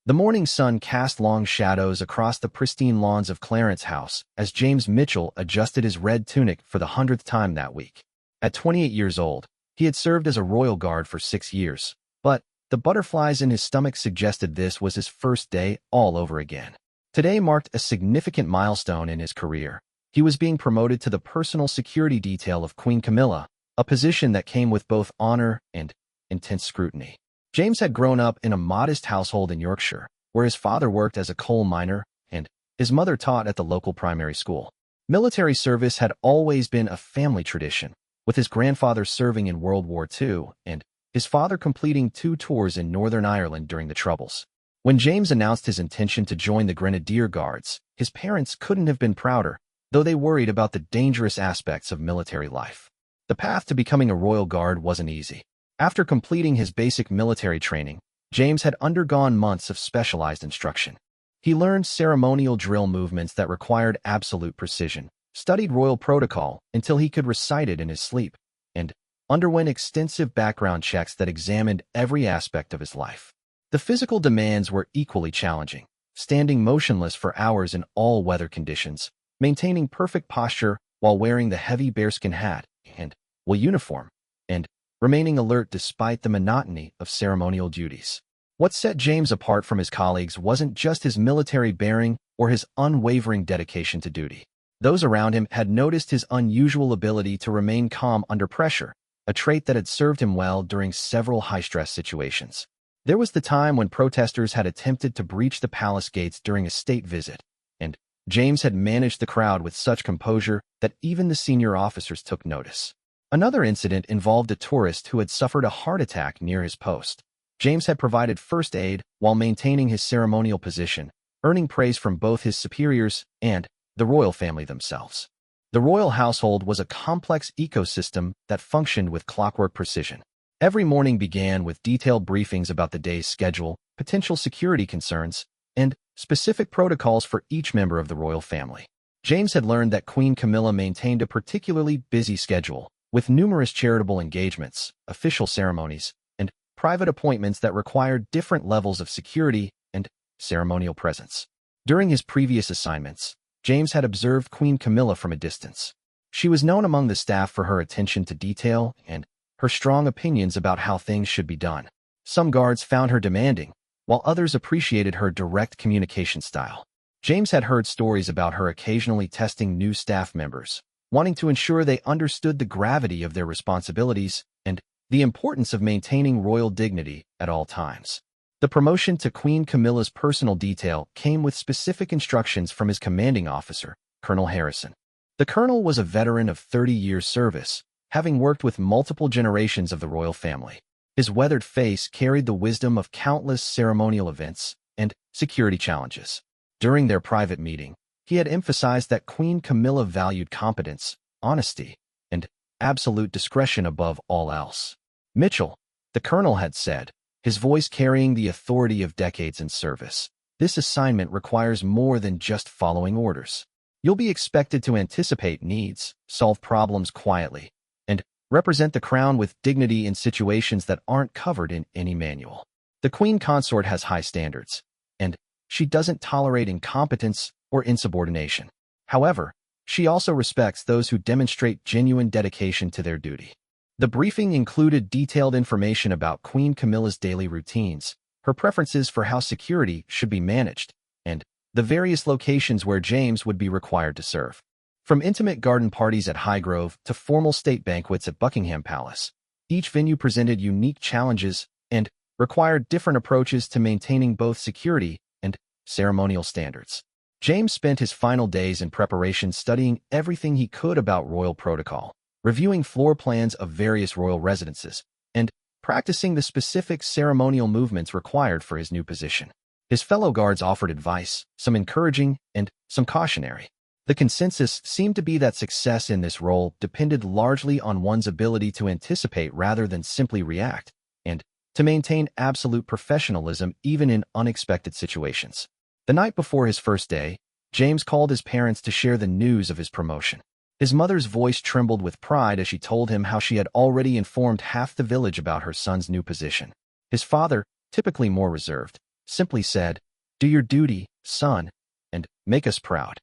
The morning sun cast long shadows across the pristine lawns of Clarence's house as James Mitchell adjusted his red tunic for the 100th time that week. At 28 years old, he had served as a royal guard for 6 years, but the butterflies in his stomach suggested this was his first day all over again. Today marked a significant milestone in his career. He was being promoted to the personal security detail of Queen Camilla, a position that came with both honor and intense scrutiny. James had grown up in a modest household in Yorkshire, where his father worked as a coal miner and his mother taught at the local primary school. Military service had always been a family tradition, with his grandfather serving in World War II and his father completing 2 tours in Northern Ireland during the Troubles. When James announced his intention to join the Grenadier Guards, his parents couldn't have been prouder, though they worried about the dangerous aspects of military life. The path to becoming a Royal Guard wasn't easy. After completing his basic military training, James had undergone months of specialized instruction. He learned ceremonial drill movements that required absolute precision, studied royal protocol until he could recite it in his sleep, and underwent extensive background checks that examined every aspect of his life. The physical demands were equally challenging, standing motionless for hours in all weather conditions, maintaining perfect posture while wearing the heavy bearskin hat and wool uniform, and remaining alert despite the monotony of ceremonial duties. What set James apart from his colleagues wasn't just his military bearing or his unwavering dedication to duty. Those around him had noticed his unusual ability to remain calm under pressure, a trait that had served him well during several high-stress situations. There was the time when protesters had attempted to breach the palace gates during a state visit, and James had managed the crowd with such composure that even the senior officers took notice. Another incident involved a tourist who had suffered a heart attack near his post. James had provided first aid while maintaining his ceremonial position, earning praise from both his superiors and the royal family themselves. The royal household was a complex ecosystem that functioned with clockwork precision. Every morning began with detailed briefings about the day's schedule, potential security concerns, and specific protocols for each member of the royal family. James had learned that Queen Camilla maintained a particularly busy schedule, with numerous charitable engagements, official ceremonies, and private appointments that required different levels of security and ceremonial presence. During his previous assignments, James had observed Queen Camilla from a distance. She was known among the staff for her attention to detail and her strong opinions about how things should be done. Some guards found her demanding, while others appreciated her direct communication style. James had heard stories about her occasionally testing new staff members, wanting to ensure they understood the gravity of their responsibilities and the importance of maintaining royal dignity at all times. The promotion to Queen Camilla's personal detail came with specific instructions from his commanding officer, Colonel Harrison. The colonel was a veteran of 30 years' service, having worked with multiple generations of the royal family. His weathered face carried the wisdom of countless ceremonial events and security challenges. During their private meeting, he had emphasized that Queen Camilla valued competence, honesty, and absolute discretion above all else. Mitchell, the colonel had said, his voice carrying the authority of decades in service, this assignment requires more than just following orders. You'll be expected to anticipate needs, solve problems quietly, and represent the crown with dignity in situations that aren't covered in any manual. The Queen Consort has high standards, and she doesn't tolerate incompetence or insubordination. However, she also respects those who demonstrate genuine dedication to their duty. The briefing included detailed information about Queen Camilla's daily routines, her preferences for how security should be managed, and the various locations where James would be required to serve. From intimate garden parties at Highgrove to formal state banquets at Buckingham Palace, each venue presented unique challenges and required different approaches to maintaining both security and ceremonial standards. James spent his final days in preparation studying everything he could about royal protocol, reviewing floor plans of various royal residences, and practicing the specific ceremonial movements required for his new position. His fellow guards offered advice, some encouraging and some cautionary. The consensus seemed to be that success in this role depended largely on one's ability to anticipate rather than simply react, and to maintain absolute professionalism even in unexpected situations. The night before his first day, James called his parents to share the news of his promotion. His mother's voice trembled with pride as she told him how she had already informed half the village about her son's new position. His father, typically more reserved, simply said, "Do your duty, son, and make us proud."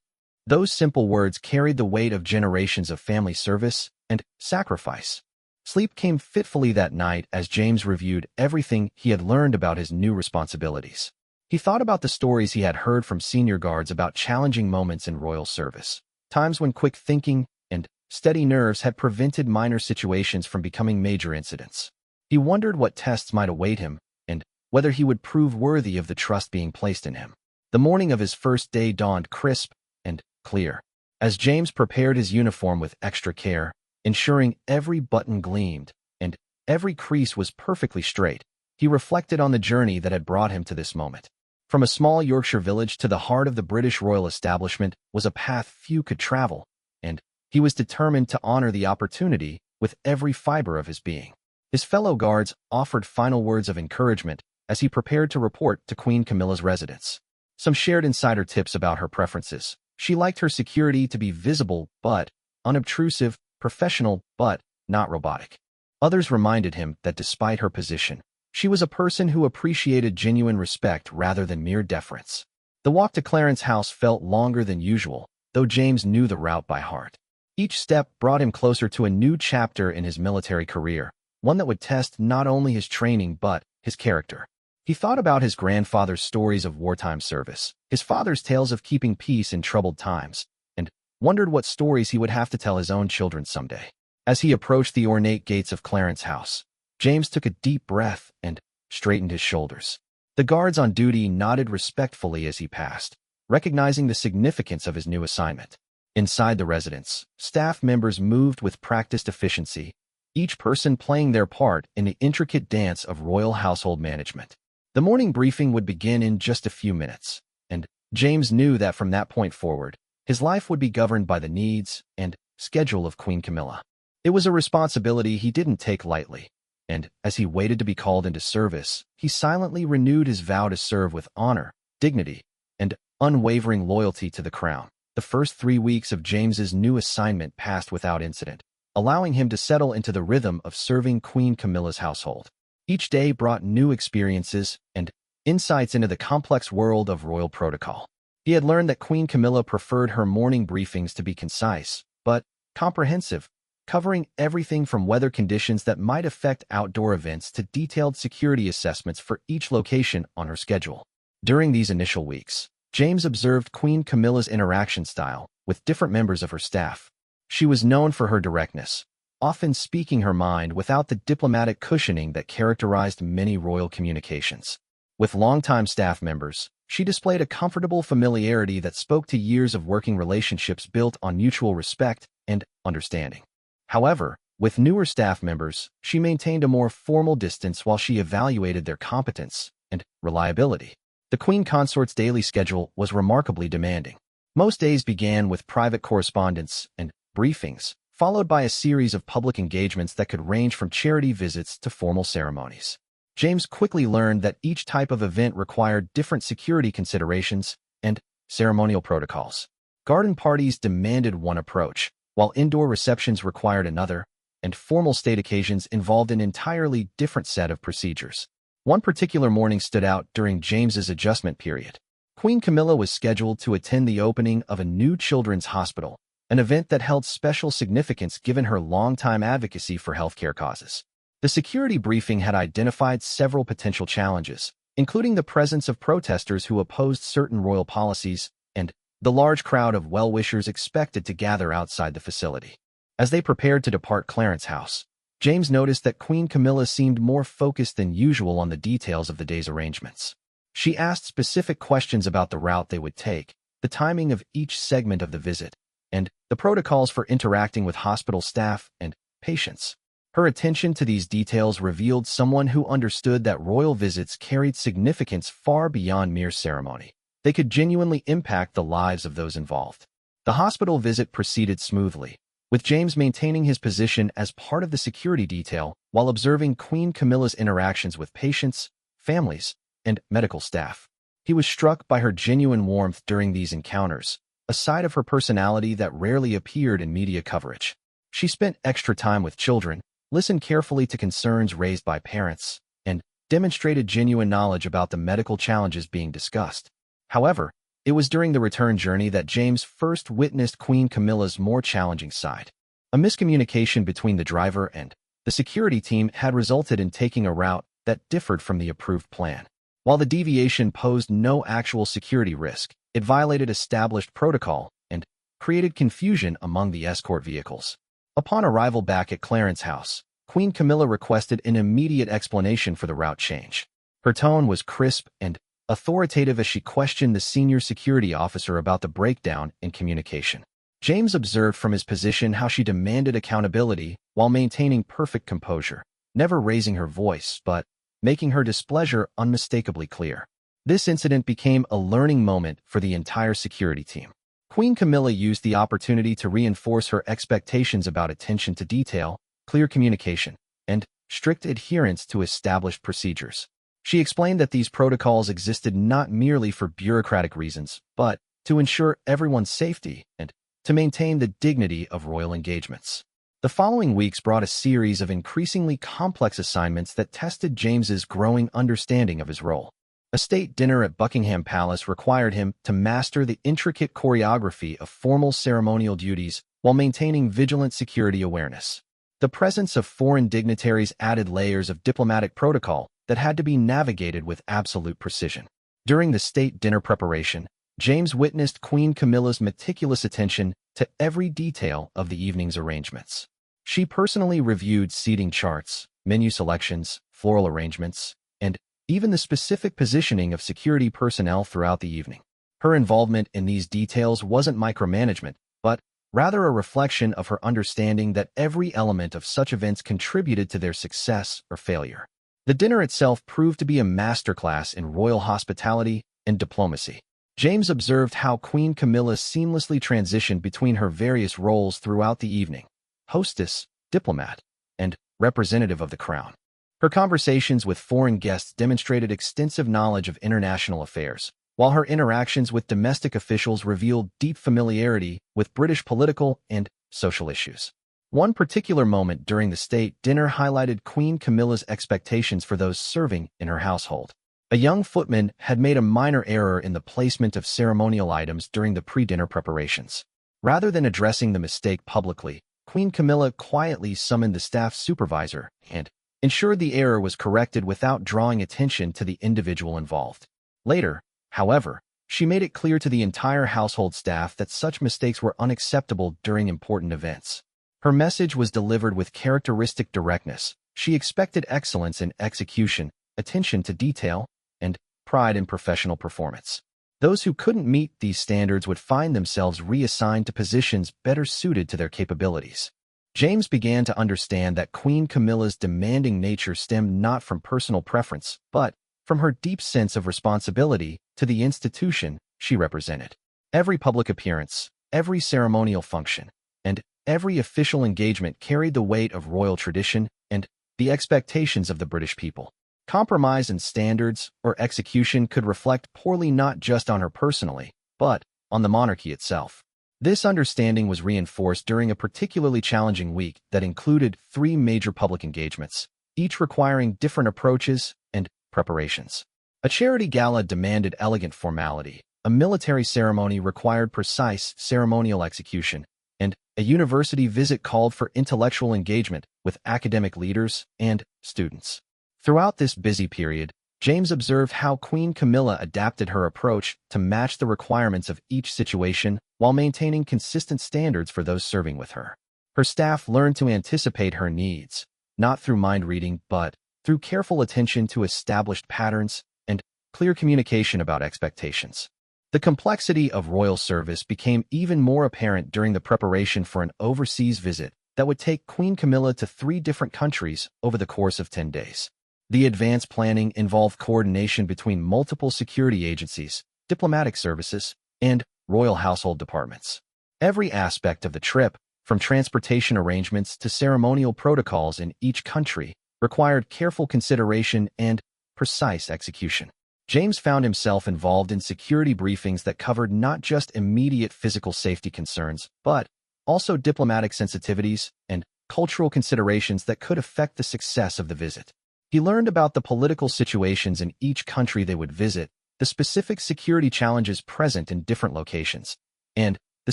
Those simple words carried the weight of generations of family service and sacrifice. Sleep came fitfully that night as James reviewed everything he had learned about his new responsibilities. He thought about the stories he had heard from senior guards about challenging moments in royal service, times when quick thinking and steady nerves had prevented minor situations from becoming major incidents. He wondered what tests might await him and whether he would prove worthy of the trust being placed in him. The morning of his first day dawned crisp and clear. As James prepared his uniform with extra care, ensuring every button gleamed and every crease was perfectly straight, he reflected on the journey that had brought him to this moment. From a small Yorkshire village to the heart of the British royal establishment was a path few could travel, and he was determined to honor the opportunity with every fiber of his being. His fellow guards offered final words of encouragement as he prepared to report to Queen Camilla's residence. Some shared insider tips about her preferences. She liked her security to be visible but unobtrusive, professional but not robotic. Others reminded him that despite her position, she was a person who appreciated genuine respect rather than mere deference. The walk to Clarence House felt longer than usual, though James knew the route by heart. Each step brought him closer to a new chapter in his military career, one that would test not only his training but his character. He thought about his grandfather's stories of wartime service, his father's tales of keeping peace in troubled times, and wondered what stories he would have to tell his own children someday. As he approached the ornate gates of Clarence House, James took a deep breath and straightened his shoulders. The guards on duty nodded respectfully as he passed, recognizing the significance of his new assignment. Inside the residence, staff members moved with practiced efficiency, each person playing their part in the intricate dance of royal household management. The morning briefing would begin in just a few minutes, and James knew that from that point forward, his life would be governed by the needs and schedule of Queen Camilla. It was a responsibility he didn't take lightly, and as he waited to be called into service, he silently renewed his vow to serve with honor, dignity, and unwavering loyalty to the crown. The first 3 weeks of James's new assignment passed without incident, allowing him to settle into the rhythm of serving Queen Camilla's household. Each day brought new experiences and insights into the complex world of royal protocol. He had learned that Queen Camilla preferred her morning briefings to be concise, but comprehensive, covering everything from weather conditions that might affect outdoor events to detailed security assessments for each location on her schedule. During these initial weeks, James observed Queen Camilla's interaction style with different members of her staff. She was known for her directness, often speaking her mind without the diplomatic cushioning that characterized many royal communications. With longtime staff members, she displayed a comfortable familiarity that spoke to years of working relationships built on mutual respect and understanding. However, with newer staff members, she maintained a more formal distance while she evaluated their competence and reliability. The Queen Consort's daily schedule was remarkably demanding. Most days began with private correspondence and briefings, followed by a series of public engagements that could range from charity visits to formal ceremonies. James quickly learned that each type of event required different security considerations and ceremonial protocols. Garden parties demanded one approach, while indoor receptions required another, and formal state occasions involved an entirely different set of procedures. One particular morning stood out during James's adjustment period. Queen Camilla was scheduled to attend the opening of a new children's hospital, an event that held special significance given her longtime advocacy for healthcare causes. The security briefing had identified several potential challenges, including the presence of protesters who opposed certain royal policies and the large crowd of well-wishers expected to gather outside the facility. As they prepared to depart Clarence House, James noticed that Queen Camilla seemed more focused than usual on the details of the day's arrangements. She asked specific questions about the route they would take, the timing of each segment of the visit, and the protocols for interacting with hospital staff and patients. Her attention to these details revealed someone who understood that royal visits carried significance far beyond mere ceremony. They could genuinely impact the lives of those involved. The hospital visit proceeded smoothly, with James maintaining his position as part of the security detail while observing Queen Camilla's interactions with patients, families, and medical staff. He was struck by her genuine warmth during these encounters, a side of her personality that rarely appeared in media coverage. She spent extra time with children, listened carefully to concerns raised by parents, and demonstrated genuine knowledge about the medical challenges being discussed. However, it was during the return journey that James first witnessed Queen Camilla's more challenging side. A miscommunication between the driver and the security team had resulted in taking a route that differed from the approved plan. While the deviation posed no actual security risk, it violated established protocol and created confusion among the escort vehicles. Upon arrival back at Clarence House, Queen Camilla requested an immediate explanation for the route change. Her tone was crisp and authoritative as she questioned the senior security officer about the breakdown in communication. James observed from his position how she demanded accountability while maintaining perfect composure, never raising her voice but making her displeasure unmistakably clear. This incident became a learning moment for the entire security team. Queen Camilla used the opportunity to reinforce her expectations about attention to detail, clear communication, and strict adherence to established procedures. She explained that these protocols existed not merely for bureaucratic reasons, but to ensure everyone's safety and to maintain the dignity of royal engagements. The following weeks brought a series of increasingly complex assignments that tested James's growing understanding of his role. A state dinner at Buckingham Palace required him to master the intricate choreography of formal ceremonial duties while maintaining vigilant security awareness. The presence of foreign dignitaries added layers of diplomatic protocol that had to be navigated with absolute precision. During the state dinner preparation, James witnessed Queen Camilla's meticulous attention to every detail of the evening's arrangements. She personally reviewed seating charts, menu selections, floral arrangements, and even the specific positioning of security personnel throughout the evening. Her involvement in these details wasn't micromanagement, but rather a reflection of her understanding that every element of such events contributed to their success or failure. The dinner itself proved to be a masterclass in royal hospitality and diplomacy. James observed how Queen Camilla seamlessly transitioned between her various roles throughout the evening: hostess, diplomat, and representative of the crown. Her conversations with foreign guests demonstrated extensive knowledge of international affairs, while her interactions with domestic officials revealed deep familiarity with British political and social issues. One particular moment during the state dinner highlighted Queen Camilla's expectations for those serving in her household. A young footman had made a minor error in the placement of ceremonial items during the pre-dinner preparations. Rather than addressing the mistake publicly, Queen Camilla quietly summoned the staff supervisor and ensured the error was corrected without drawing attention to the individual involved. Later, however, she made it clear to the entire household staff that such mistakes were unacceptable during important events. Her message was delivered with characteristic directness. She expected excellence in execution, attention to detail, and pride in professional performance. Those who couldn't meet these standards would find themselves reassigned to positions better suited to their capabilities. James began to understand that Queen Camilla's demanding nature stemmed not from personal preference, but from her deep sense of responsibility to the institution she represented. Every public appearance, every ceremonial function, and every official engagement carried the weight of royal tradition and the expectations of the British people. Compromise in standards or execution could reflect poorly not just on her personally, but on the monarchy itself. This understanding was reinforced during a particularly challenging week that included 3 major public engagements, each requiring different approaches and preparations. A charity gala demanded elegant formality, a military ceremony required precise ceremonial execution, and a university visit called for intellectual engagement with academic leaders and students. Throughout this busy period, James observed how Queen Camilla adapted her approach to match the requirements of each situation while maintaining consistent standards for those serving with her. Her staff learned to anticipate her needs, not through mind reading, but through careful attention to established patterns and clear communication about expectations. The complexity of royal service became even more apparent during the preparation for an overseas visit that would take Queen Camilla to 3 different countries over the course of 10 days. The advanced planning involved coordination between multiple security agencies, diplomatic services, and royal household departments. Every aspect of the trip, from transportation arrangements to ceremonial protocols in each country, required careful consideration and precise execution. James found himself involved in security briefings that covered not just immediate physical safety concerns, but also diplomatic sensitivities and cultural considerations that could affect the success of the visit. He learned about the political situations in each country they would visit, the specific security challenges present in different locations, and the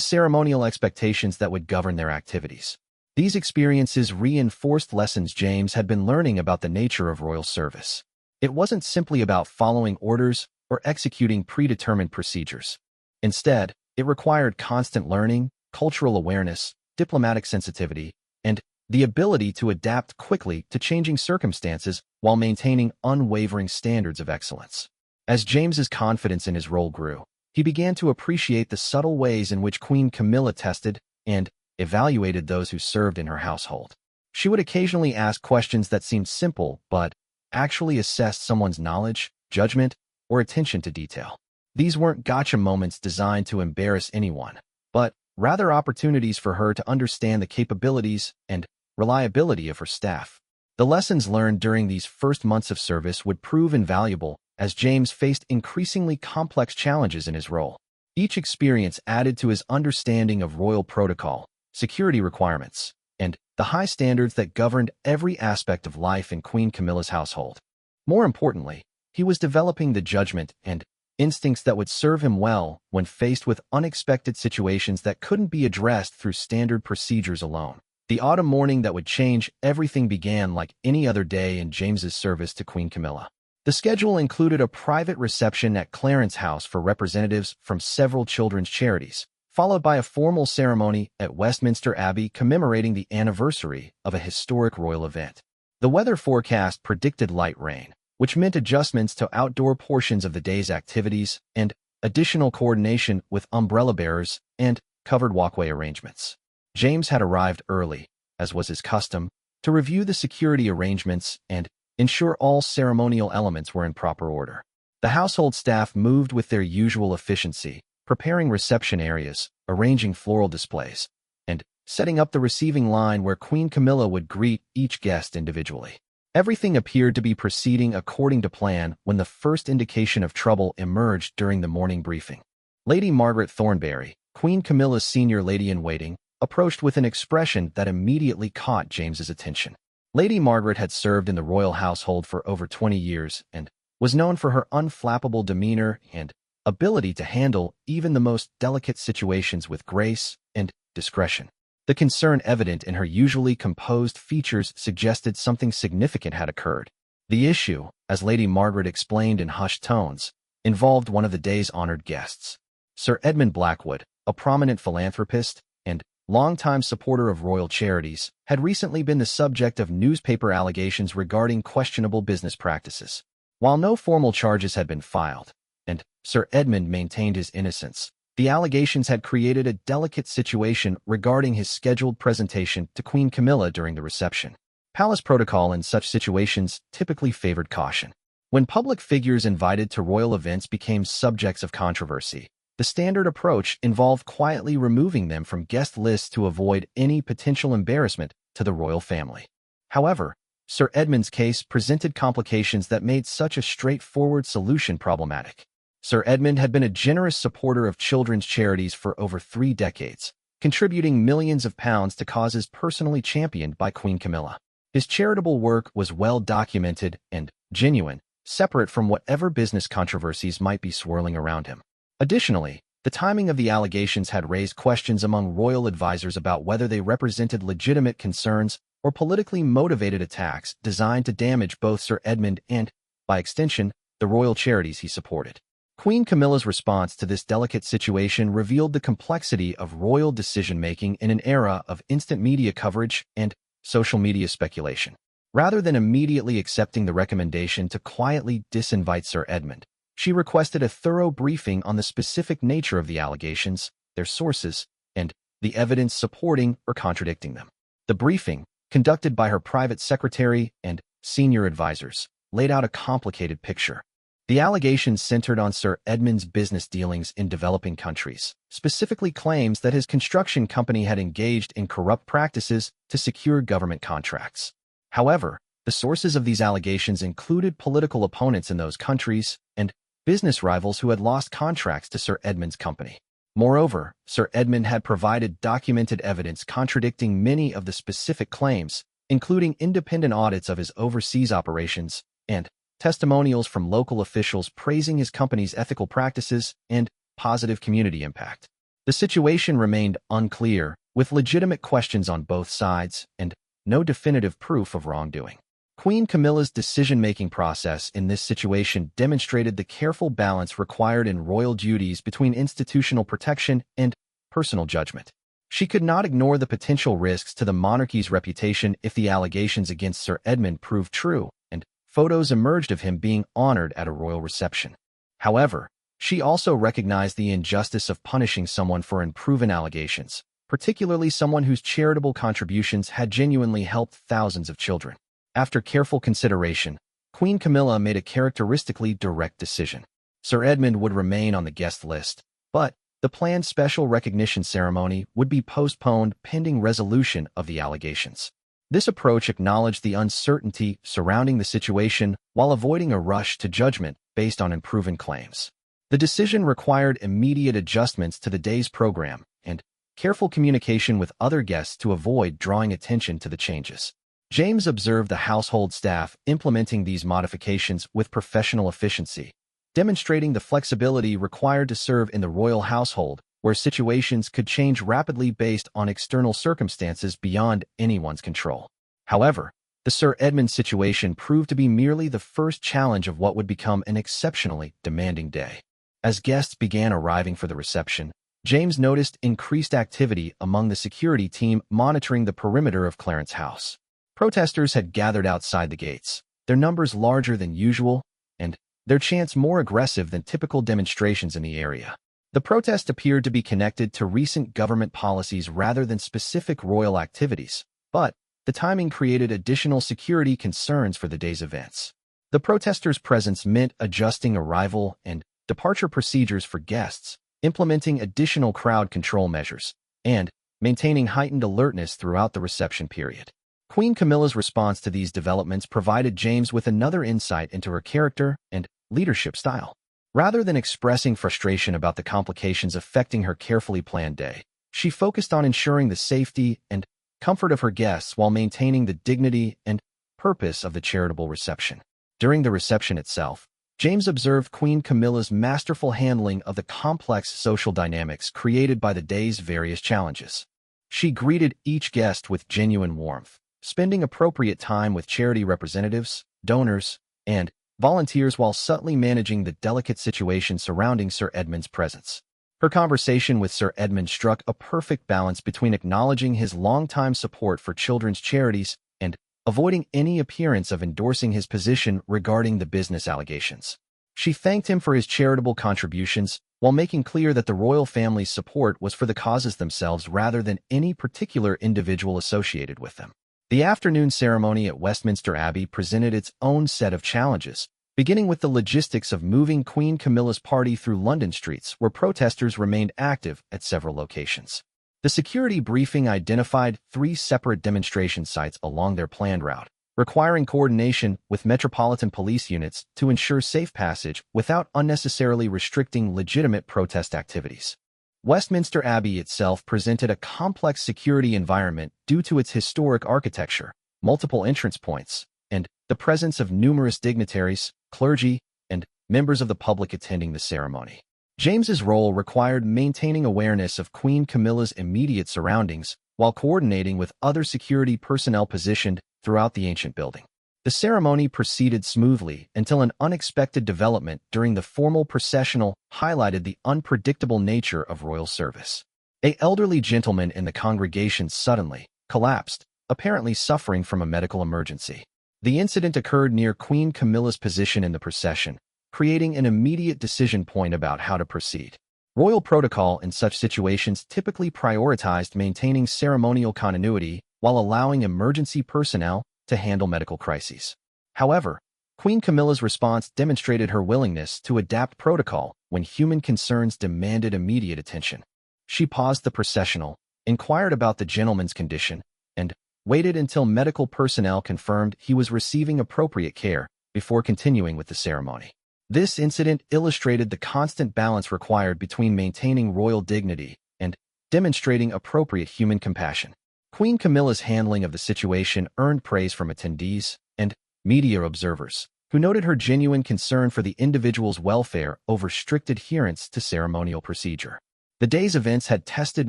ceremonial expectations that would govern their activities. These experiences reinforced lessons James had been learning about the nature of royal service. It wasn't simply about following orders or executing predetermined procedures. Instead, it required constant learning, cultural awareness, diplomatic sensitivity, and the ability to adapt quickly to changing circumstances while maintaining unwavering standards of excellence. As James's confidence in his role grew, he began to appreciate the subtle ways in which Queen Camilla tested and evaluated those who served in her household. She would occasionally ask questions that seemed simple but actually assessed someone's knowledge, judgment, or attention to detail. These weren't gotcha moments designed to embarrass anyone, but rather opportunities for her to understand the capabilities and reliability of her staff. The lessons learned during these first months of service would prove invaluable as James faced increasingly complex challenges in his role. Each experience added to his understanding of royal protocol, security requirements, and the high standards that governed every aspect of life in Queen Camilla's household. More importantly, he was developing the judgment and instincts that would serve him well when faced with unexpected situations that couldn't be addressed through standard procedures alone. The autumn morning that would change everything began like any other day in James's service to Queen Camilla. The schedule included a private reception at Clarence House for representatives from several children's charities, followed by a formal ceremony at Westminster Abbey commemorating the anniversary of a historic royal event. The weather forecast predicted light rain, which meant adjustments to outdoor portions of the day's activities and additional coordination with umbrella bearers and covered walkway arrangements. James had arrived early, as was his custom, to review the security arrangements and ensure all ceremonial elements were in proper order. The household staff moved with their usual efficiency, preparing reception areas, arranging floral displays, and setting up the receiving line where Queen Camilla would greet each guest individually. Everything appeared to be proceeding according to plan when the first indication of trouble emerged during the morning briefing. Lady Margaret Thornberry, Queen Camilla's senior lady-in-waiting, approached with an expression that immediately caught James's attention. Lady Margaret had served in the royal household for over 20 years and was known for her unflappable demeanor and ability to handle even the most delicate situations with grace and discretion. The concern evident in her usually composed features suggested something significant had occurred. The issue, as Lady Margaret explained in hushed tones, involved one of the day's honored guests. Sir Edmund Blackwood, a prominent philanthropist and longtime supporter of royal charities, had recently been the subject of newspaper allegations regarding questionable business practices. While no formal charges had been filed, and Sir Edmund maintained his innocence, the allegations had created a delicate situation regarding his scheduled presentation to Queen Camilla during the reception. Palace protocol in such situations typically favored caution. When public figures invited to royal events became subjects of controversy, the standard approach involved quietly removing them from guest lists to avoid any potential embarrassment to the royal family. However, Sir Edmund's case presented complications that made such a straightforward solution problematic. Sir Edmund had been a generous supporter of children's charities for over 3 decades, contributing millions of pounds to causes personally championed by Queen Camilla. His charitable work was well documented and genuine, separate from whatever business controversies might be swirling around him. Additionally, the timing of the allegations had raised questions among royal advisors about whether they represented legitimate concerns or politically motivated attacks designed to damage both Sir Edmund and, by extension, the royal charities he supported. Queen Camilla's response to this delicate situation revealed the complexity of royal decision-making in an era of instant media coverage and social media speculation. Rather than immediately accepting the recommendation to quietly disinvite Sir Edmund, she requested a thorough briefing on the specific nature of the allegations, their sources, and the evidence supporting or contradicting them. The briefing, conducted by her private secretary and senior advisors, laid out a complicated picture. The allegations centered on Sir Edmund's business dealings in developing countries, specifically claims that his construction company had engaged in corrupt practices to secure government contracts. However, the sources of these allegations included political opponents in those countries and business rivals who had lost contracts to Sir Edmund's company. Moreover, Sir Edmund had provided documented evidence contradicting many of the specific claims, including independent audits of his overseas operations and testimonials from local officials praising his company's ethical practices and positive community impact. The situation remained unclear, with legitimate questions on both sides and no definitive proof of wrongdoing. Queen Camilla's decision-making process in this situation demonstrated the careful balance required in royal duties between institutional protection and personal judgment. She could not ignore the potential risks to the monarchy's reputation if the allegations against Sir Edmund proved true, and photos emerged of him being honored at a royal reception. However, she also recognized the injustice of punishing someone for unproven allegations, particularly someone whose charitable contributions had genuinely helped thousands of children. After careful consideration, Queen Camilla made a characteristically direct decision. Sir Edmund would remain on the guest list, but the planned special recognition ceremony would be postponed pending resolution of the allegations. This approach acknowledged the uncertainty surrounding the situation while avoiding a rush to judgment based on unproven claims. The decision required immediate adjustments to the day's program and careful communication with other guests to avoid drawing attention to the changes. James observed the household staff implementing these modifications with professional efficiency, demonstrating the flexibility required to serve in the royal household, where situations could change rapidly based on external circumstances beyond anyone's control. However, the Sir Edmund situation proved to be merely the first challenge of what would become an exceptionally demanding day. As guests began arriving for the reception, James noticed increased activity among the security team monitoring the perimeter of Clarence House. Protesters had gathered outside the gates, their numbers larger than usual, and their chants more aggressive than typical demonstrations in the area. The protest appeared to be connected to recent government policies rather than specific royal activities, but the timing created additional security concerns for the day's events. The protesters' presence meant adjusting arrival and departure procedures for guests, implementing additional crowd control measures, and maintaining heightened alertness throughout the reception period. Queen Camilla's response to these developments provided James with another insight into her character and leadership style. Rather than expressing frustration about the complications affecting her carefully planned day, she focused on ensuring the safety and comfort of her guests while maintaining the dignity and purpose of the charitable reception. During the reception itself, James observed Queen Camilla's masterful handling of the complex social dynamics created by the day's various challenges. She greeted each guest with genuine warmth, spending appropriate time with charity representatives, donors, and volunteers while subtly managing the delicate situation surrounding Sir Edmund's presence. Her conversation with Sir Edmund struck a perfect balance between acknowledging his longtime support for children's charities and avoiding any appearance of endorsing his position regarding the business allegations. She thanked him for his charitable contributions while making clear that the royal family's support was for the causes themselves rather than any particular individual associated with them. The afternoon ceremony at Westminster Abbey presented its own set of challenges, beginning with the logistics of moving Queen Camilla's party through London streets, where protesters remained active at several locations. The security briefing identified 3 separate demonstration sites along their planned route, requiring coordination with metropolitan police units to ensure safe passage without unnecessarily restricting legitimate protest activities. Westminster Abbey itself presented a complex security environment due to its historic architecture, multiple entrance points, and the presence of numerous dignitaries, clergy, and members of the public attending the ceremony. James's role required maintaining awareness of Queen Camilla's immediate surroundings while coordinating with other security personnel positioned throughout the ancient building. The ceremony proceeded smoothly until an unexpected development during the formal processional highlighted the unpredictable nature of royal service. An elderly gentleman in the congregation suddenly collapsed, apparently suffering from a medical emergency. The incident occurred near Queen Camilla's position in the procession, creating an immediate decision point about how to proceed. Royal protocol in such situations typically prioritized maintaining ceremonial continuity while allowing emergency personnel to handle medical crises. However, Queen Camilla's response demonstrated her willingness to adapt protocol when human concerns demanded immediate attention. She paused the processional, inquired about the gentleman's condition, and waited until medical personnel confirmed he was receiving appropriate care before continuing with the ceremony. This incident illustrated the constant balance required between maintaining royal dignity and demonstrating appropriate human compassion. Queen Camilla's handling of the situation earned praise from attendees and media observers, who noted her genuine concern for the individual's welfare over strict adherence to ceremonial procedure. The day's events had tested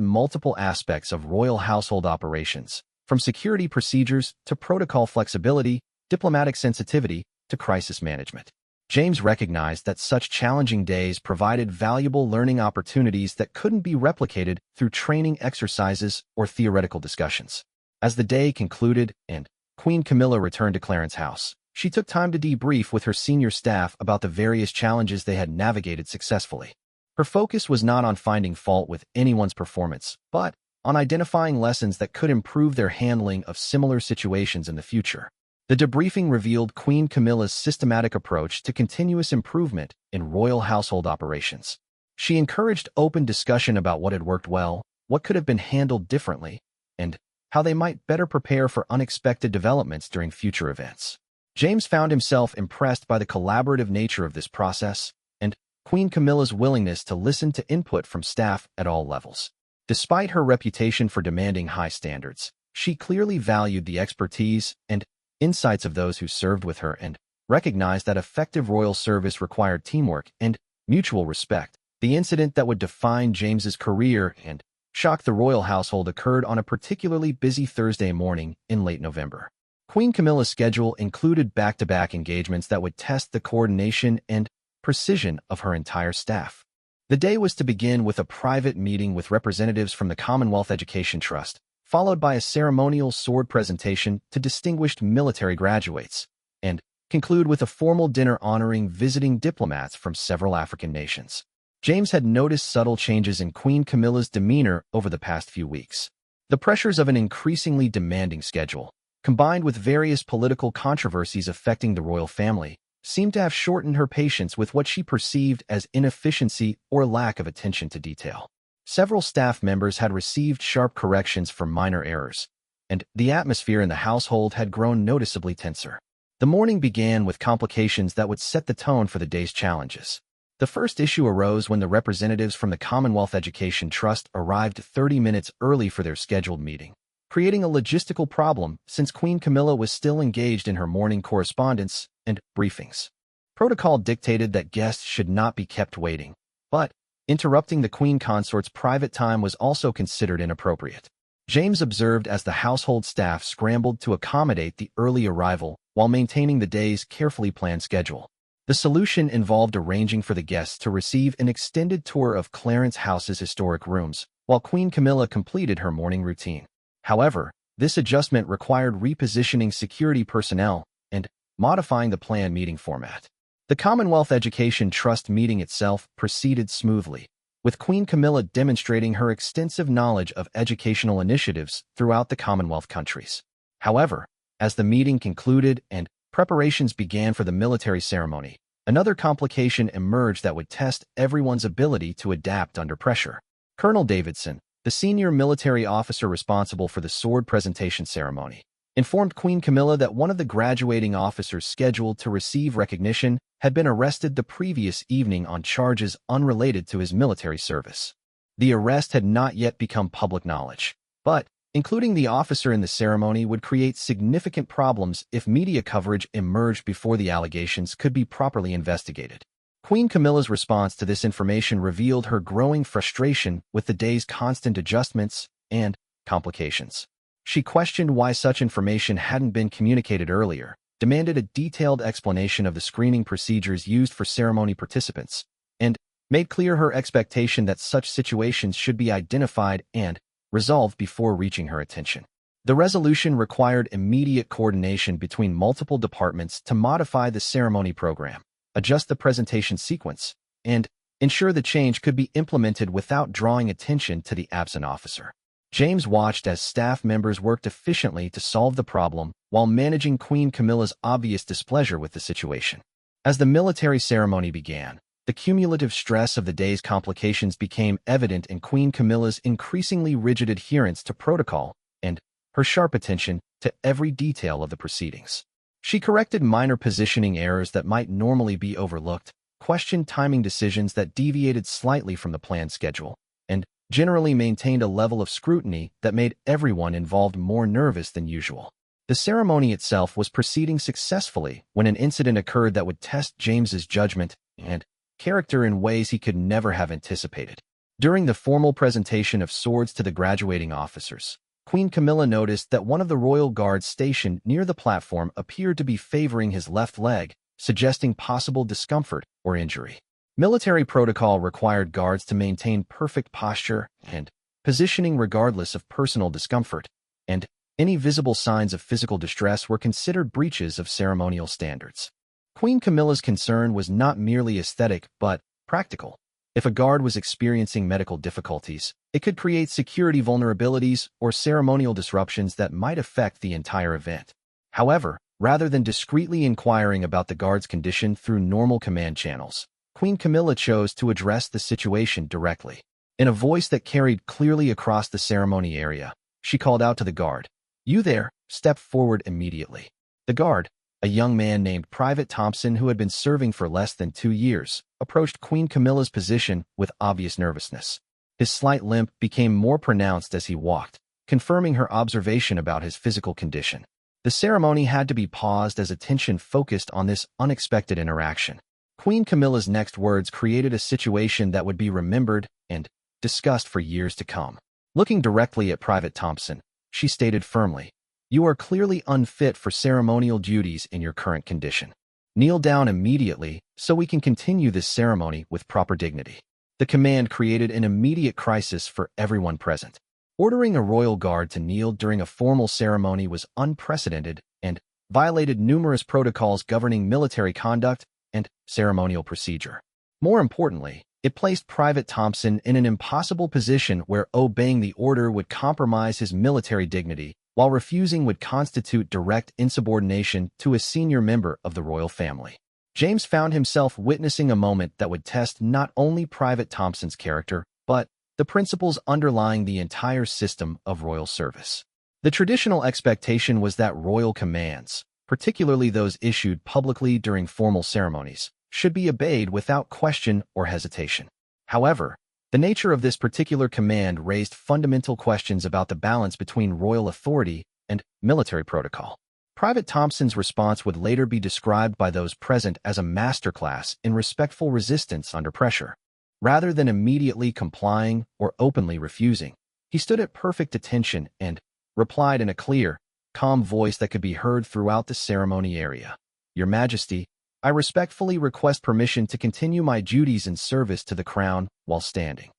multiple aspects of royal household operations, from security procedures to protocol flexibility, diplomatic sensitivity to crisis management. James recognized that such challenging days provided valuable learning opportunities that couldn't be replicated through training exercises or theoretical discussions. As the day concluded and Queen Camilla returned to Clarence House, she took time to debrief with her senior staff about the various challenges they had navigated successfully. Her focus was not on finding fault with anyone's performance, but on identifying lessons that could improve their handling of similar situations in the future. The debriefing revealed Queen Camilla's systematic approach to continuous improvement in royal household operations. She encouraged open discussion about what had worked well, what could have been handled differently, and how they might better prepare for unexpected developments during future events. James found himself impressed by the collaborative nature of this process and Queen Camilla's willingness to listen to input from staff at all levels. Despite her reputation for demanding high standards, she clearly valued the expertise and insights of those who served with her and recognized that effective royal service required teamwork and mutual respect. The incident that would define James's career and shock the royal household occurred on a particularly busy Thursday morning in late November. Queen Camilla's schedule included back-to-back engagements that would test the coordination and precision of her entire staff. The day was to begin with a private meeting with representatives from the Commonwealth Education Trust, followed by a ceremonial sword presentation to distinguished military graduates, and conclude with a formal dinner honoring visiting diplomats from several African nations. James had noticed subtle changes in Queen Camilla's demeanor over the past few weeks. The pressures of an increasingly demanding schedule, combined with various political controversies affecting the royal family, seemed to have shortened her patience with what she perceived as inefficiency or lack of attention to detail. Several staff members had received sharp corrections for minor errors, and the atmosphere in the household had grown noticeably tenser. The morning began with complications that would set the tone for the day's challenges. The first issue arose when the representatives from the Commonwealth Education Trust arrived 30 minutes early for their scheduled meeting, creating a logistical problem since Queen Camilla was still engaged in her morning correspondence and briefings. Protocol dictated that guests should not be kept waiting, but interrupting the Queen Consort's private time was also considered inappropriate. James observed as the household staff scrambled to accommodate the early arrival while maintaining the day's carefully planned schedule. The solution involved arranging for the guests to receive an extended tour of Clarence House's historic rooms, while Queen Camilla completed her morning routine. However, this adjustment required repositioning security personnel and modifying the planned meeting format. The Commonwealth Education Trust meeting itself proceeded smoothly, with Queen Camilla demonstrating her extensive knowledge of educational initiatives throughout the Commonwealth countries. However, as the meeting concluded and preparations began for the military ceremony, another complication emerged that would test everyone's ability to adapt under pressure. Colonel Davidson, the senior military officer responsible for the sword presentation ceremony, informed Queen Camilla that one of the graduating officers scheduled to receive recognition had been arrested the previous evening on charges unrelated to his military service. The arrest had not yet become public knowledge, but including the officer in the ceremony would create significant problems if media coverage emerged before the allegations could be properly investigated. Queen Camilla's response to this information revealed her growing frustration with the day's constant adjustments and complications. She questioned why such information hadn't been communicated earlier, demanded a detailed explanation of the screening procedures used for ceremony participants, and made clear her expectation that such situations should be identified and resolved before reaching her attention. The resolution required immediate coordination between multiple departments to modify the ceremony program, adjust the presentation sequence, and ensure the change could be implemented without drawing attention to the absent officer. James watched as staff members worked efficiently to solve the problem while managing Queen Camilla's obvious displeasure with the situation. As the military ceremony began, the cumulative stress of the day's complications became evident in Queen Camilla's increasingly rigid adherence to protocol and her sharp attention to every detail of the proceedings. She corrected minor positioning errors that might normally be overlooked, questioned timing decisions that deviated slightly from the planned schedule, and generally maintained a level of scrutiny that made everyone involved more nervous than usual. The ceremony itself was proceeding successfully when an incident occurred that would test James's judgment and character in ways he could never have anticipated. During the formal presentation of swords to the graduating officers, Queen Camilla noticed that one of the royal guards stationed near the platform appeared to be favoring his left leg, suggesting possible discomfort or injury. Military protocol required guards to maintain perfect posture and positioning regardless of personal discomfort, and any visible signs of physical distress were considered breaches of ceremonial standards. Queen Camilla's concern was not merely aesthetic but practical. If a guard was experiencing medical difficulties, it could create security vulnerabilities or ceremonial disruptions that might affect the entire event. However, rather than discreetly inquiring about the guard's condition through normal command channels, Queen Camilla chose to address the situation directly. In a voice that carried clearly across the ceremony area, she called out to the guard, "You there, step forward immediately." The guard, a young man named Private Thompson who had been serving for less than 2 years, approached Queen Camilla's position with obvious nervousness. His slight limp became more pronounced as he walked, confirming her observation about his physical condition. The ceremony had to be paused as attention focused on this unexpected interaction. Queen Camilla's next words created a situation that would be remembered and discussed for years to come. Looking directly at Private Thompson, she stated firmly, "You are clearly unfit for ceremonial duties in your current condition. Kneel down immediately so we can continue this ceremony with proper dignity." The command created an immediate crisis for everyone present. Ordering a royal guard to kneel during a formal ceremony was unprecedented and violated numerous protocols governing military conduct and ceremonial procedure. More importantly, it placed Private Thompson in an impossible position where obeying the order would compromise his military dignity, while refusing would constitute direct insubordination to a senior member of the royal family. James found himself witnessing a moment that would test not only Private Thompson's character, but the principles underlying the entire system of royal service. The traditional expectation was that royal commands, particularly those issued publicly during formal ceremonies, should be obeyed without question or hesitation. However, the nature of this particular command raised fundamental questions about the balance between royal authority and military protocol. Private Thompson's response would later be described by those present as a masterclass in respectful resistance under pressure. Rather than immediately complying or openly refusing, he stood at perfect attention and replied in a clear, calm voice that could be heard throughout the ceremony area. "Your Majesty, I respectfully request permission to continue my duties in service to the crown while standing."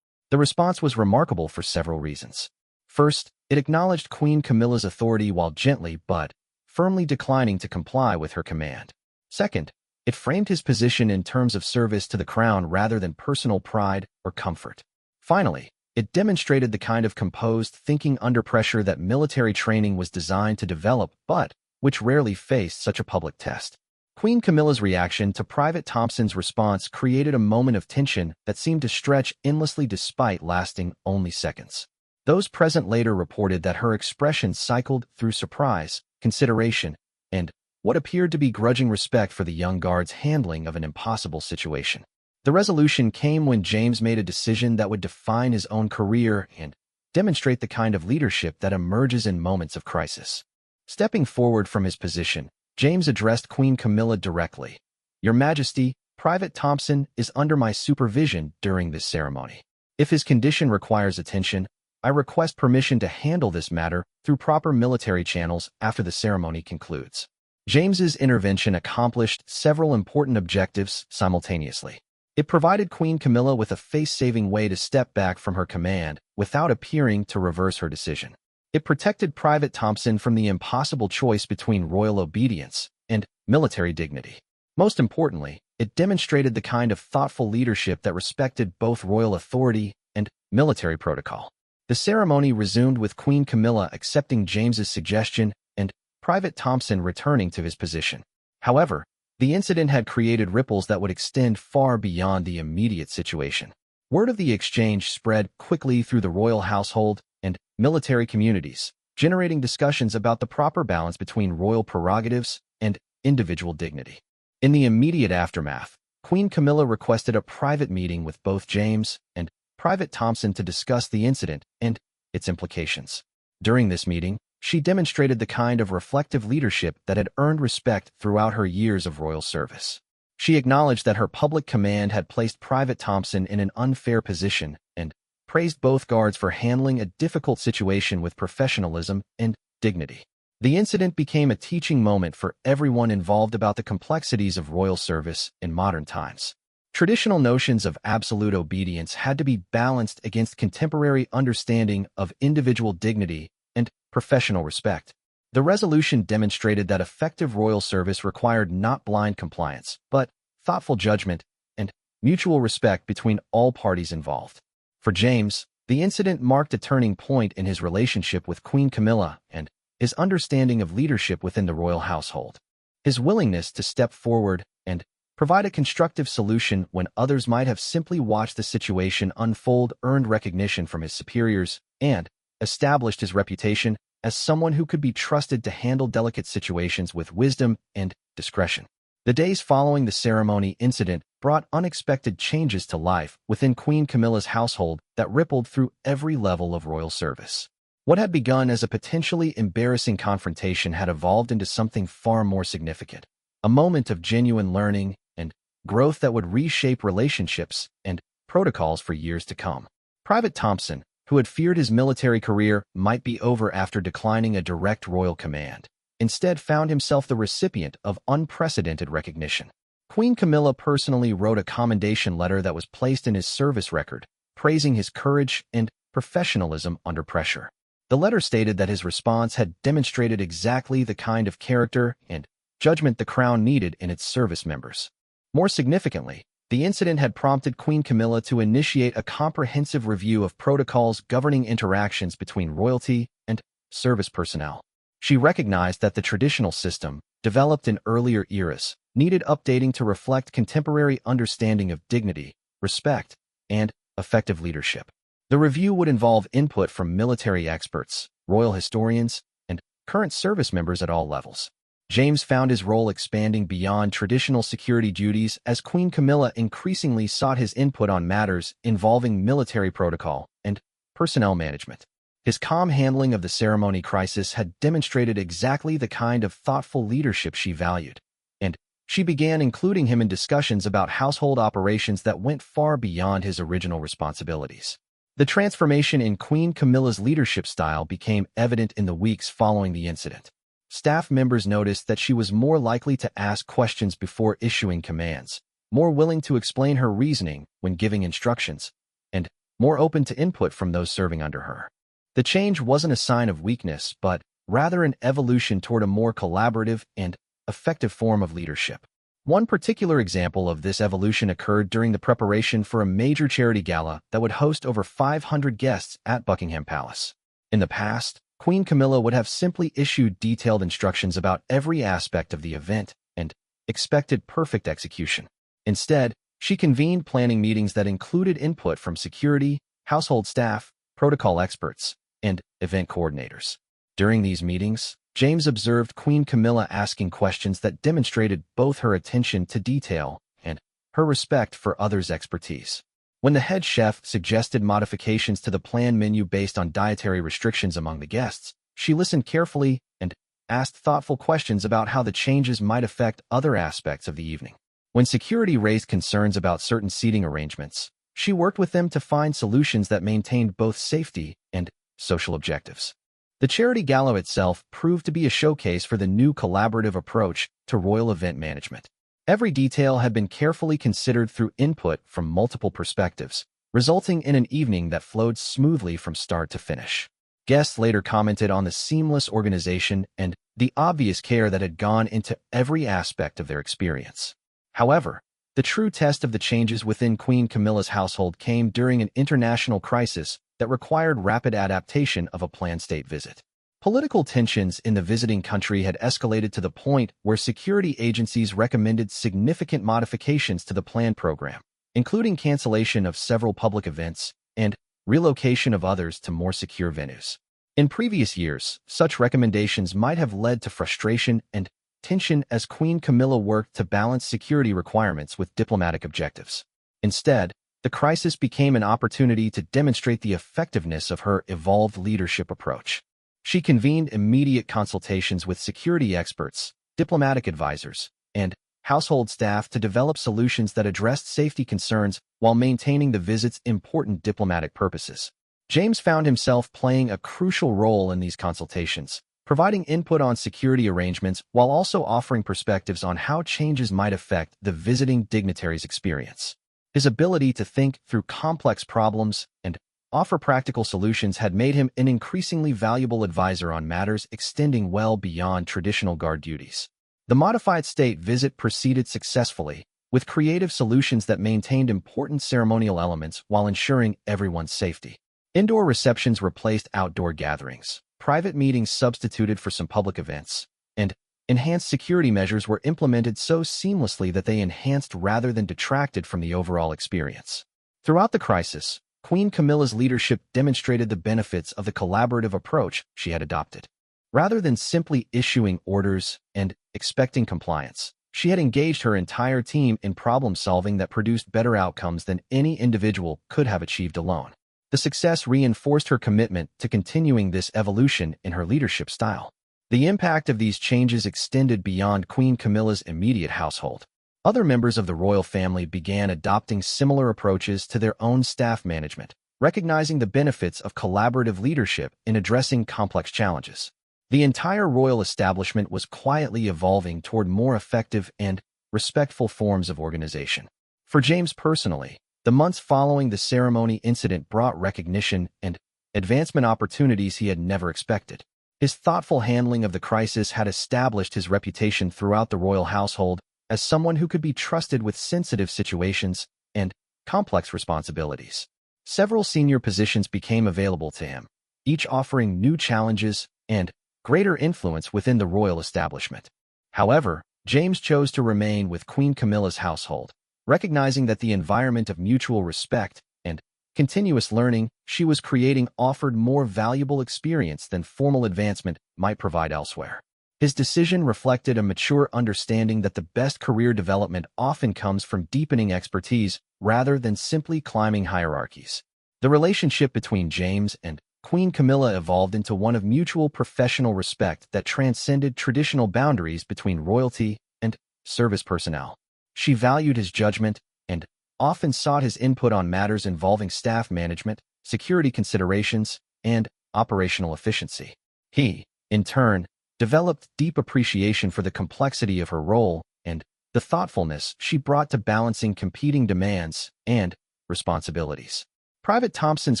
The response was remarkable for several reasons. First, it acknowledged Queen Camilla's authority while gently but firmly declining to comply with her command. Second, it framed his position in terms of service to the crown rather than personal pride or comfort. Finally, it demonstrated the kind of composed thinking under pressure that military training was designed to develop but which rarely faced such a public test. Queen Camilla's reaction to Private Thompson's response created a moment of tension that seemed to stretch endlessly despite lasting only seconds. Those present later reported that her expression cycled through surprise, consideration, and what appeared to be grudging respect for the young guard's handling of an impossible situation. The resolution came when James made a decision that would define his own career and demonstrate the kind of leadership that emerges in moments of crisis. Stepping forward from his position, James addressed Queen Camilla directly. "Your Majesty, Private Thompson is under my supervision during this ceremony. If his condition requires attention, I request permission to handle this matter through proper military channels after the ceremony concludes." James's intervention accomplished several important objectives simultaneously. It provided Queen Camilla with a face-saving way to step back from her command without appearing to reverse her decision. It protected Private Thompson from the impossible choice between royal obedience and military dignity. Most importantly, it demonstrated the kind of thoughtful leadership that respected both royal authority and military protocol. The ceremony resumed with Queen Camilla accepting James's suggestion and Private Thompson returning to his position. However, the incident had created ripples that would extend far beyond the immediate situation. Word of the exchange spread quickly through the royal household and military communities, generating discussions about the proper balance between royal prerogatives and individual dignity. In the immediate aftermath, Queen Camilla requested a private meeting with both James and Private Thompson to discuss the incident and its implications. During this meeting, she demonstrated the kind of reflective leadership that had earned respect throughout her years of royal service. She acknowledged that her public command had placed Private Thompson in an unfair position and praised both guards for handling a difficult situation with professionalism and dignity. The incident became a teaching moment for everyone involved about the complexities of royal service in modern times. Traditional notions of absolute obedience had to be balanced against contemporary understanding of individual dignity and professional respect. The resolution demonstrated that effective royal service required not blind compliance, but thoughtful judgment and mutual respect between all parties involved. For James, the incident marked a turning point in his relationship with Queen Camilla and his understanding of leadership within the royal household. His willingness to step forward and provide a constructive solution when others might have simply watched the situation unfold earned recognition from his superiors and established his reputation as someone who could be trusted to handle delicate situations with wisdom and discretion. The days following the ceremony incident brought unexpected changes to life within Queen Camilla's household that rippled through every level of royal service. What had begun as a potentially embarrassing confrontation had evolved into something far more significant, a moment of genuine learning and growth that would reshape relationships and protocols for years to come. Private Thompson, who had feared his military career might be over after declining a direct royal command, instead found himself the recipient of unprecedented recognition. Queen Camilla personally wrote a commendation letter that was placed in his service record, praising his courage and professionalism under pressure. The letter stated that his response had demonstrated exactly the kind of character and judgment the crown needed in its service members. More significantly, the incident had prompted Queen Camilla to initiate a comprehensive review of protocols governing interactions between royalty and service personnel. She recognized that the traditional system, developed in earlier eras, needed updating to reflect contemporary understanding of dignity, respect, and effective leadership. The review would involve input from military experts, royal historians, and current service members at all levels. James found his role expanding beyond traditional security duties as Queen Camilla increasingly sought his input on matters involving military protocol and personnel management. His calm handling of the ceremony crisis had demonstrated exactly the kind of thoughtful leadership she valued, and she began including him in discussions about household operations that went far beyond his original responsibilities. The transformation in Queen Camilla's leadership style became evident in the weeks following the incident. Staff members noticed that she was more likely to ask questions before issuing commands, more willing to explain her reasoning when giving instructions, and more open to input from those serving under her. The change wasn't a sign of weakness, but rather an evolution toward a more collaborative and effective form of leadership. One particular example of this evolution occurred during the preparation for a major charity gala that would host over 500 guests at Buckingham Palace. In the past, Queen Camilla would have simply issued detailed instructions about every aspect of the event and expected perfect execution. Instead, she convened planning meetings that included input from security, household staff, protocol experts, and event coordinators. During these meetings, James observed Queen Camilla asking questions that demonstrated both her attention to detail and her respect for others' expertise. When the head chef suggested modifications to the planned menu based on dietary restrictions among the guests, she listened carefully and asked thoughtful questions about how the changes might affect other aspects of the evening. When security raised concerns about certain seating arrangements, she worked with them to find solutions that maintained both safety and social objectives. The charity gala itself proved to be a showcase for the new collaborative approach to royal event management. Every detail had been carefully considered through input from multiple perspectives, resulting in an evening that flowed smoothly from start to finish. Guests later commented on the seamless organization and the obvious care that had gone into every aspect of their experience. However, the true test of the changes within Queen Camilla's household came during an international crisis that required rapid adaptation of a planned state visit. Political tensions in the visiting country had escalated to the point where security agencies recommended significant modifications to the planned program, including cancellation of several public events and relocation of others to more secure venues. In previous years, such recommendations might have led to frustration and tension as Queen Camilla worked to balance security requirements with diplomatic objectives. Instead, The crisis became an opportunity to demonstrate the effectiveness of her evolved leadership approach. She convened immediate consultations with security experts, diplomatic advisors, and household staff to develop solutions that addressed safety concerns while maintaining the visit's important diplomatic purposes. James found himself playing a crucial role in these consultations, providing input on security arrangements while also offering perspectives on how changes might affect the visiting dignitary's experience. His ability to think through complex problems and offer practical solutions had made him an increasingly valuable advisor on matters extending well beyond traditional guard duties. The modified state visit proceeded successfully, with creative solutions that maintained important ceremonial elements while ensuring everyone's safety. Indoor receptions replaced outdoor gatherings, private meetings substituted for some public events, and enhanced security measures were implemented so seamlessly that they enhanced rather than detracted from the overall experience. Throughout the crisis, Queen Camilla's leadership demonstrated the benefits of the collaborative approach she had adopted. Rather than simply issuing orders and expecting compliance, she had engaged her entire team in problem-solving that produced better outcomes than any individual could have achieved alone. The success reinforced her commitment to continuing this evolution in her leadership style. The impact of these changes extended beyond Queen Camilla's immediate household. Other members of the royal family began adopting similar approaches to their own staff management, recognizing the benefits of collaborative leadership in addressing complex challenges. The entire royal establishment was quietly evolving toward more effective and respectful forms of organization. For James personally, the months following the ceremony incident brought recognition and advancement opportunities he had never expected. His thoughtful handling of the crisis had established his reputation throughout the royal household as someone who could be trusted with sensitive situations and complex responsibilities. Several senior positions became available to him, each offering new challenges and greater influence within the royal establishment. However, James chose to remain with Queen Camilla's household, recognizing that the environment of mutual respect and continuous learning she was creating offered more valuable experience than formal advancement might provide elsewhere. His decision reflected a mature understanding that the best career development often comes from deepening expertise rather than simply climbing hierarchies. The relationship between James and Queen Camilla evolved into one of mutual professional respect that transcended traditional boundaries between royalty and service personnel. She valued his judgment and often sought his input on matters involving staff management, security considerations, and operational efficiency. He, in turn, developed deep appreciation for the complexity of her role and the thoughtfulness she brought to balancing competing demands and responsibilities. Private Thompson's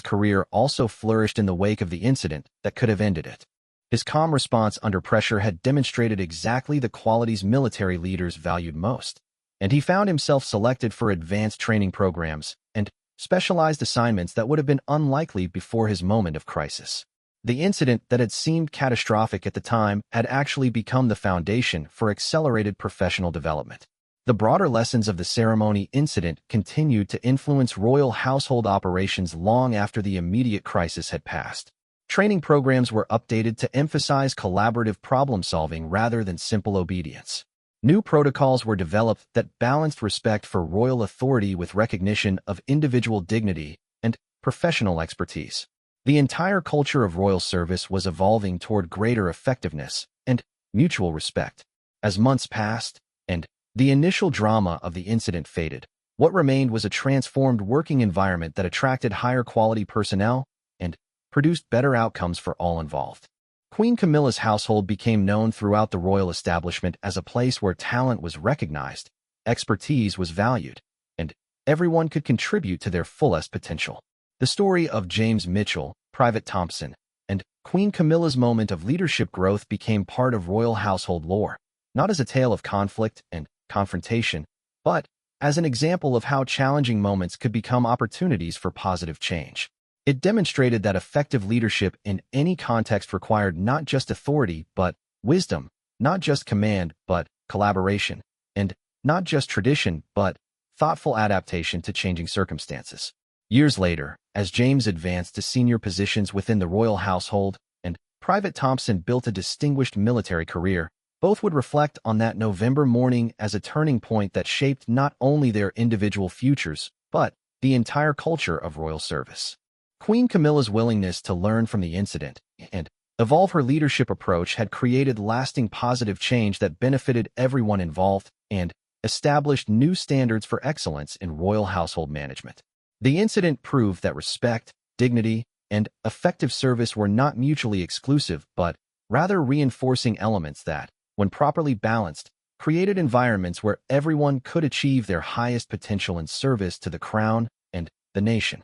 career also flourished in the wake of the incident that could have ended it. His calm response under pressure had demonstrated exactly the qualities military leaders valued most, and he found himself selected for advanced training programs and specialized assignments that would have been unlikely before his moment of crisis. The incident that had seemed catastrophic at the time had actually become the foundation for accelerated professional development. The broader lessons of the ceremony incident continued to influence royal household operations long after the immediate crisis had passed. Training programs were updated to emphasize collaborative problem-solving rather than simple obedience. New protocols were developed that balanced respect for royal authority with recognition of individual dignity and professional expertise. The entire culture of royal service was evolving toward greater effectiveness and mutual respect. As months passed, and the initial drama of the incident faded, what remained was a transformed working environment that attracted higher quality personnel and produced better outcomes for all involved. Queen Camilla's household became known throughout the royal establishment as a place where talent was recognized, expertise was valued, and everyone could contribute to their fullest potential. The story of James Mitchell, Private Thompson, and Queen Camilla's moment of leadership growth became part of royal household lore, not as a tale of conflict and confrontation, but as an example of how challenging moments could become opportunities for positive change. It demonstrated that effective leadership in any context required not just authority but wisdom, not just command but collaboration, and not just tradition but thoughtful adaptation to changing circumstances. Years later, as James advanced to senior positions within the royal household and Private Thompson built a distinguished military career, both would reflect on that November morning as a turning point that shaped not only their individual futures, but the entire culture of royal service. Queen Camilla's willingness to learn from the incident and evolve her leadership approach had created lasting positive change that benefited everyone involved and established new standards for excellence in royal household management. The incident proved that respect, dignity, and effective service were not mutually exclusive but rather reinforcing elements that, when properly balanced, created environments where everyone could achieve their highest potential in service to the crown and the nation.